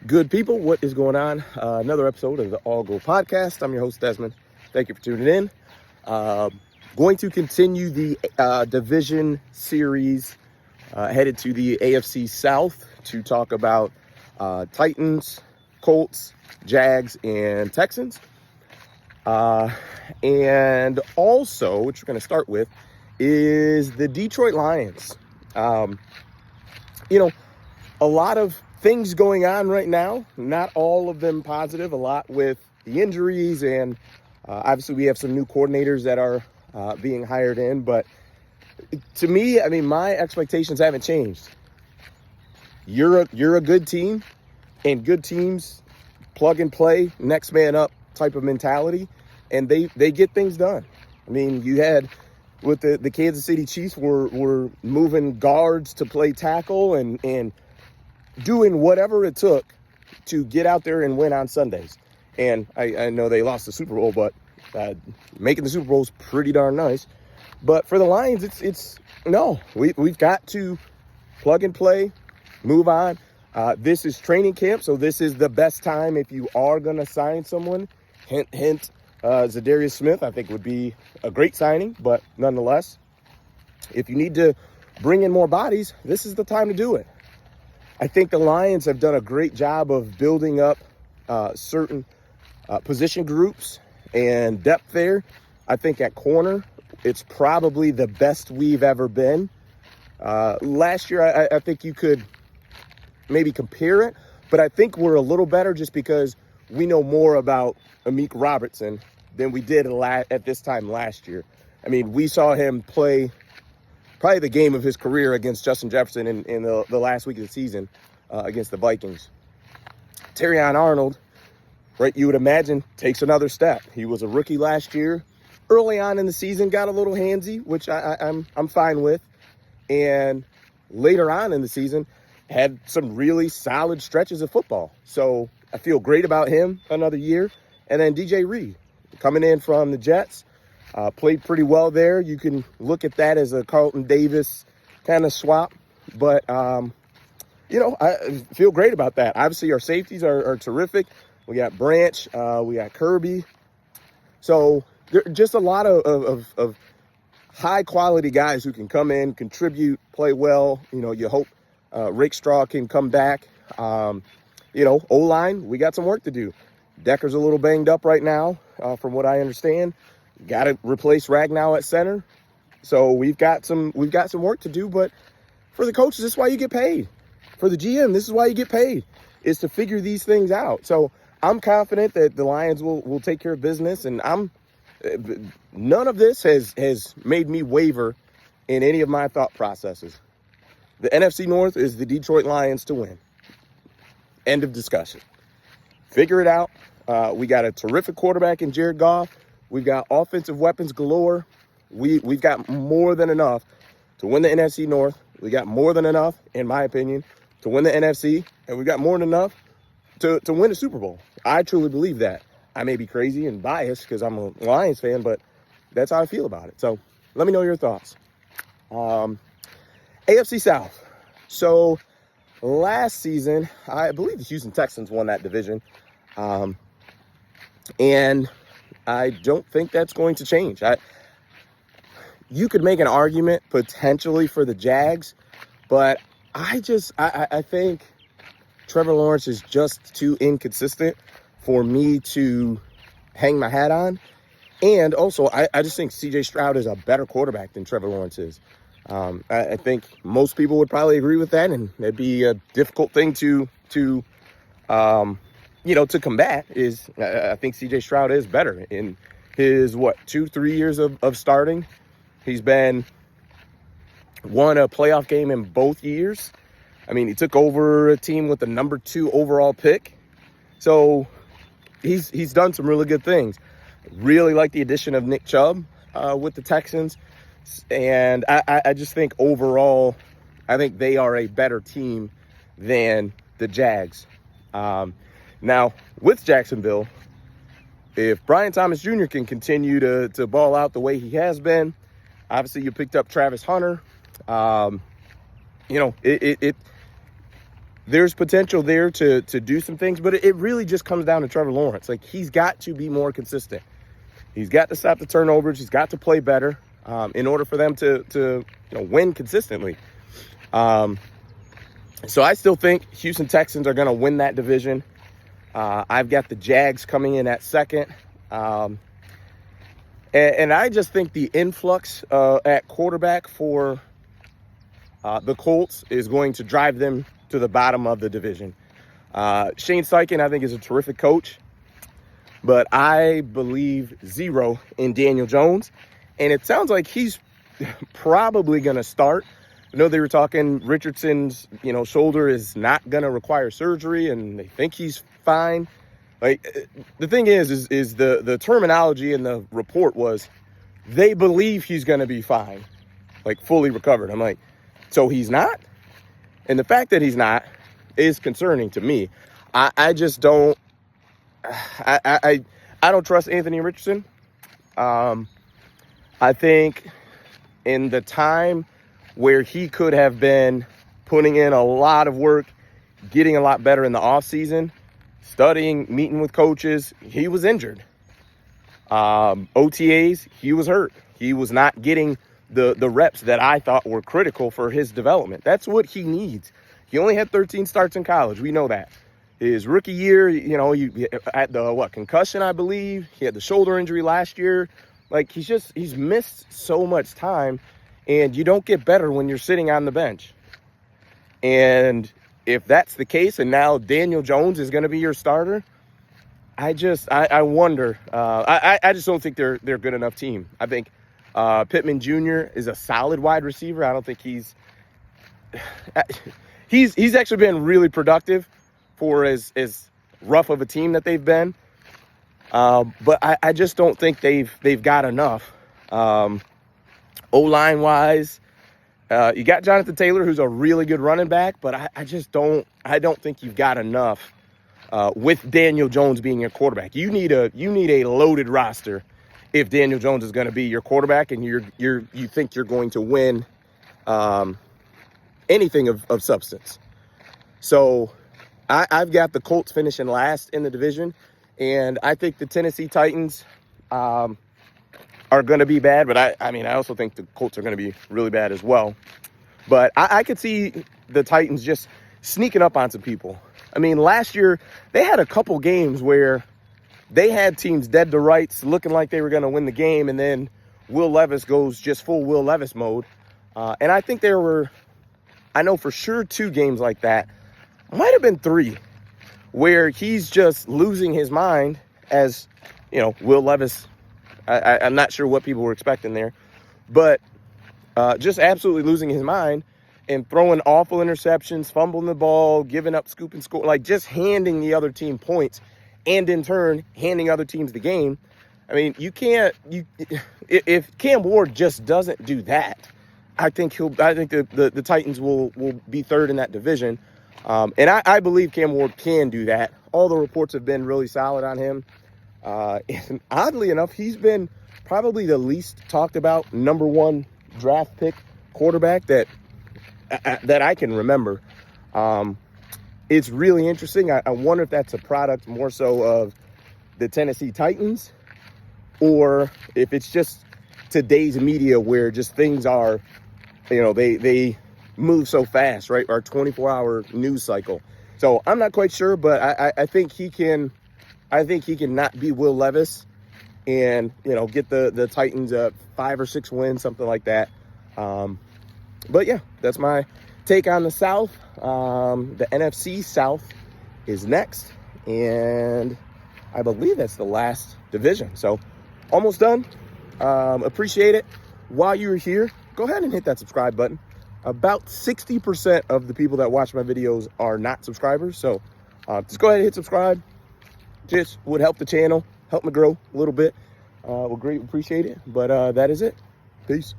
Good people, what is going on? Another episode of the All Go Podcast. I'm your host, Desmond. Thank you for tuning in. Going to continue the division series headed to the AFC South to talk about Titans, Colts, Jags, and Texans. And also, what you're going to start with is the Detroit Lions. A lot of things going on right now, not all of them positive, a lot with the injuries, and obviously we have some new coordinators that are being hired in, but to me, my expectations haven't changed. You're a good team, and good teams plug and play, next man up type of mentality, and they get things done. You had with the Kansas City Chiefs were moving guards to play tackle and doing whatever it took to get out there and win on Sundays. And I know they lost the Super Bowl, but making the Super Bowl is pretty darn nice. But for the Lions, we've got to plug and play, move on. This is training camp, so this is the best time if you are going to sign someone. Hint, Zadarius Smith, I think, would be a great signing, but nonetheless, if you need to bring in more bodies, this is the time to do it. I think the Lions have done a great job of building up certain position groups and depth there. I think at corner, it's probably the best we've ever been. Last year, I think you could maybe compare it, but I think we're a little better just because we know more about Amik Robertson than we did at this time last year. We saw him play probably the game of his career against Justin Jefferson in the last week of the season against the Vikings. Terrion Arnold, right, you would imagine, takes another step. He was a rookie last year. Early on in the season, got a little handsy, which I'm fine with. And later on in the season, had some really solid stretches of football. So I feel great about him another year. And then DJ Reed, coming in from the Jets, played pretty well there. You can look at that as a Carlton Davis kind of swap. But, I feel great about that. Obviously, our safeties are terrific. We got Branch. We got Kirby. So there are just a lot of high-quality guys who can come in, contribute, play well. You hope Rick Straw can come back. O-line, we got some work to do. Decker's a little banged up right now, from what I understand. Got to replace Ragnow at center. So we've got some work to do, but for the coaches, this is why you get paid. For the GM, this is why you get paid, is to figure these things out. So I'm confident that the Lions will take care of business, and none of this has made me waver in any of my thought processes. The NFC North is the Detroit Lions to win. End of discussion. Figure it out. We got a terrific quarterback in Jared Goff. We've got offensive weapons galore. We've got more than enough to win the NFC North. We got more than enough, in my opinion, to win the NFC. And we've got more than enough to win the Super Bowl. I truly believe that. I may be crazy and biased because I'm a Lions fan, but that's how I feel about it. So let me know your thoughts. AFC South. So last season, I believe the Houston Texans won that division. And I don't think that's going to change. You could make an argument potentially for the Jags, but I think Trevor Lawrence is just too inconsistent for me to hang my hat on. And also, I just think CJ Stroud is a better quarterback than Trevor Lawrence is. I think most people would probably agree with that, and it'd be a difficult thing to combat. Is I think CJ Stroud is better in his 2-3 years of starting. He's won a playoff game in both years. He took over a team with the number 2 overall pick. So he's done some really good things. Really like the addition of Nick Chubb with the Texans. And I just think overall, I think they are a better team than the Jags. Now, with Jacksonville, if Brian Thomas Jr. can continue to ball out the way he has been, obviously you picked up Travis Hunter. there's potential there to do some things, but it really just comes down to Trevor Lawrence. Like, he's got to be more consistent. He's got to stop the turnovers. He's got to play better in order for them to win consistently. So I still think Houston Texans are going to win that division. I've got the Jags coming in at second. And I just think the influx at quarterback for the Colts is going to drive them to the bottom of the division. Shane Steichen, I think, is a terrific coach, but I believe zero in Daniel Jones, and it sounds like he's probably going to start. I know they were talking Richardson's, shoulder is not going to require surgery, and they think he's fine. Like, the thing is the terminology in the report was they believe he's going to be fine, like fully recovered. I'm like, so he's not? And the fact that he's not is concerning to me. I just don't. I don't trust Anthony Richardson. I think in the time where he could have been putting in a lot of work, getting a lot better in the offseason, studying, meeting with coaches, he was injured. OTAs, he was hurt. He was not getting the reps that I thought were critical for his development. That's what he needs. He only had 13 starts in college. We know that. His rookie year, he had the concussion, I believe. He had the shoulder injury last year. Like, he's missed so much time, and you don't get better when you're sitting on the bench. And if that's the case, and now Daniel Jones is going to be your starter, I wonder. I just don't think they're a good enough team. I think Pittman Jr. is a solid wide receiver. I don't think he's actually been really productive for as rough of a team that they've been. But I just don't think they've got enough. O-line wise, you got Jonathan Taylor, who's a really good running back, but I don't think you've got enough with Daniel Jones being your quarterback. You need a loaded roster if Daniel Jones is going to be your quarterback, and you think you're going to win anything of substance. So I've got the Colts finishing last in the division, and I think the Tennessee Titans are going to be bad, but I also think the Colts are going to be really bad as well. But I could see the Titans just sneaking up on some people. I mean, last year they had a couple games where they had teams dead to rights, looking like they were going to win the game, and then Will Levis goes just full Will Levis mode. And I think there were, I know for sure, 2 games like that. Might have been 3, where he's just losing his mind as, Will Levis. I'm not sure what people were expecting there, but just absolutely losing his mind and throwing awful interceptions, fumbling the ball, giving up scoop and score, like just handing the other team points, and in turn handing other teams the game. I mean, if Cam Ward just doesn't do that, I think the Titans will be third in that division. And I believe Cam Ward can do that. All the reports have been really solid on him. And oddly enough, he's been probably the least talked about number 1 draft pick quarterback that I can remember. It's really interesting. I wonder if that's a product more so of the Tennessee Titans, or if it's just today's media where just things are, they move so fast, right? Our 24-hour news cycle. So I'm not quite sure, but I think he can. I think he can not be Will Levis and, get the Titans 5 or 6 wins, something like that. But yeah, that's my take on the South. The NFC South is next, and I believe that's the last division. So almost done. Appreciate it. While you're here, go ahead and hit that subscribe button. About 60% of the people that watch my videos are not subscribers. So just go ahead and hit subscribe. Just would help the channel, help me grow a little bit. We'll greatly appreciate it. But that is it. Peace.